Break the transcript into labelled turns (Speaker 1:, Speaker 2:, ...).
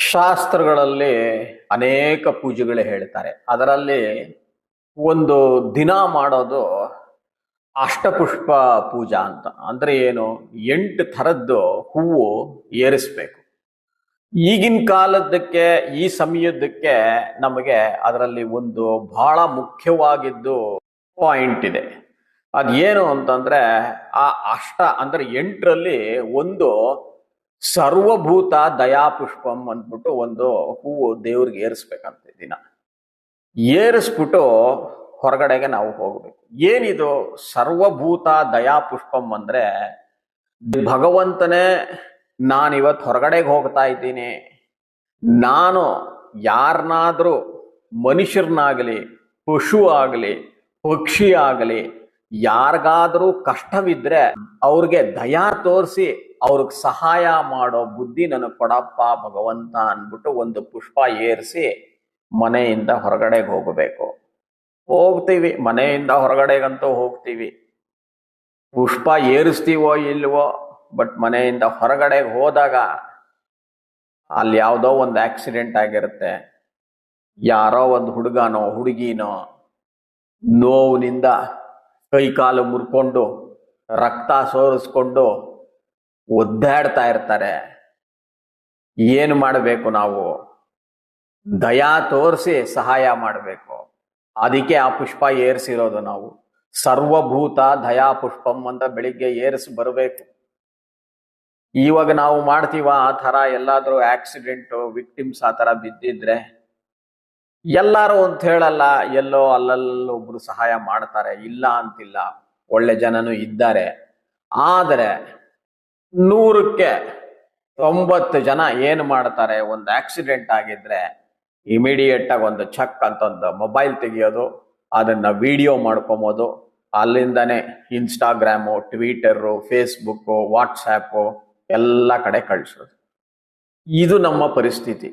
Speaker 1: ಶಾಸ್ತ್ರಗಳಲ್ಲಿ ಅನೇಕ ಪೂಜೆಗಳು ಹೇಳ್ತಾರೆ. ಅದರಲ್ಲಿ ಒಂದು ದಿನ ಮಾಡೋದು ಅಷ್ಟಪುಷ್ಪ ಪೂಜಾ ಅಂತ. ಅಂದ್ರೆ ಏನು? 8 ಥರದ್ದು ಹೂವು ಏರಿಸ್ಬೇಕು. ಈಗಿನ ಕಾಲದಕ್ಕೆ ಈ ಸಮಯದಕ್ಕೆ ನಮಗೆ ಅದರಲ್ಲಿ ಒಂದು ಬಹಳ ಮುಖ್ಯವಾಗಿದ್ದು ಪಾಯಿಂಟ್ ಇದೆ. ಅದೇನು ಅಂತಂದ್ರೆ ಆ ಅಂದ್ರೆ 8ರಲ್ಲಿ ಒಂದು ಸರ್ವಭೂತ ದಯಾಪುಷ್ಪಂ ಅಂದ್ಬಿಟ್ಟು ಒಂದು ಹೂವು ದೇವ್ರಿಗೆ ಏರಿಸ್ಬೇಕಂತ ದಿನ. ಏರಿಸ್ಬಿಟ್ಟು ಹೊರಗಡೆಗೆ ನಾವು ಹೋಗ್ಬೇಕು. ಏನಿದು ಸರ್ವಭೂತ ದಯಾಪುಷ್ಪಂ ಅಂದ್ರೆ, ಭಗವಂತನೇ ನಾನಿವತ್ತು ಹೊರಗಡೆಗೆ ಹೋಗ್ತಾ ಇದ್ದೀನಿ, ನಾನು ಯಾರನ್ನಾದ್ರೂ ಮನುಷ್ಯರನ್ನಾಗಲಿ ಪಶು ಆಗಲಿ ಪಕ್ಷಿ ಆಗಲಿ ಯಾರಿಗಾದ್ರೂ ಕಷ್ಟವಿದ್ರೆ ಅವ್ರಿಗೆ ದಯಾ ತೋರಿಸಿ ಅವ್ರಿಗೆ ಸಹಾಯ ಮಾಡೋ ಬುದ್ಧಿ ನನಗೆ ಕೊಡಪ್ಪ ಭಗವಂತ ಅನ್ಬಿಟ್ಟು ಒಂದು ಪುಷ್ಪ ಏರಿಸಿ ಮನೆಯಿಂದ ಹೊರಗಡೆಗೆ ಹೋಗಬೇಕು. ಹೋಗ್ತೀವಿ, ಮನೆಯಿಂದ ಹೊರಗಡೆಗಂತೂ ಹೋಗ್ತೀವಿ, ಪುಷ್ಪ ಏರಿಸ್ತೀವೋ ಇಲ್ವೋ, ಬಟ್ ಮನೆಯಿಂದ ಹೊರಗಡೆಗೆ ಹೋದಾಗ ಅಲ್ಲಿ ಯಾವುದೋ ಒಂದು ಆಕ್ಸಿಡೆಂಟ್ ಆಗಿರುತ್ತೆ. ಯಾರೋ ಒಂದು ಹುಡುಗನೋ ಹುಡುಗಿನೋ ನೋವಿನಿಂದ ಕೈಕಾಲು ಮುರ್ಕೊಂಡು ರಕ್ತ ಸೋರಿಸ್ಕೊಂಡು ಒದ್ದಾಡ್ತಾ ಇರ್ತಾರೆ. ಏನು ಮಾಡಬೇಕು? ನಾವು ದಯಾ ತೋರಿಸಿ ಸಹಾಯ ಮಾಡಬೇಕು. ಅದಕ್ಕೆ ಆ ಪುಷ್ಪ ಏರಿಸಿರೋದು ನಾವು. ಸರ್ವಭೂತ ದಯಾ ಪುಷ್ಪಂ ಅಂತ ಬೆಳಿಗ್ಗೆ ಏರಿಸಿ ಬರಬೇಕು. ಇವಾಗ ನಾವು ಮಾಡ್ತೀವ ಆ ಥರ? ಎಲ್ಲಾದ್ರೂ ಆಕ್ಸಿಡೆಂಟು ವಿಕ್ಟಿಮ್ಸ್ ಆ ಥರ ಬಿದ್ದಿದ್ರೆ ಎಲ್ಲಾರು ಅಂತ ಹೇಳಲ್ಲ, ಎಲ್ಲೋ ಅಲ್ಲಲ್ಲೊಬ್ರು ಸಹಾಯ ಮಾಡ್ತಾರೆ, ಇಲ್ಲ ಅಂತಿಲ್ಲ, ಒಳ್ಳೆ ಜನನು ಇದ್ದಾರೆ. ಆದರೆ 100ಕ್ಕೆ 90 ಜನ ಏನು ಮಾಡ್ತಾರೆ, ಒಂದು ಆಕ್ಸಿಡೆಂಟ್ ಆಗಿದ್ರೆ ಇಮಿಡಿಯೇಟ್ ಆಗಿ ಒಂದು ಚೆಕ್ ಅಂತ ಒಂದು ಮೊಬೈಲ್ ತೆಗಿಯೋದು, ಅದನ್ನ ವಿಡಿಯೋ ಮಾಡ್ಕೊಂಬೋದು, ಅಲ್ಲಿಂದಾನೆ ಇನ್ಸ್ಟಾಗ್ರಾಮು ಟ್ವಿಟರು ಫೇಸ್ಬುಕ್ಕು ವಾಟ್ಸ್ಯಾಪು ಎಲ್ಲ ಕಡೆ ಕಳಿಸೋದು. ಇದು ನಮ್ಮ ಪರಿಸ್ಥಿತಿ.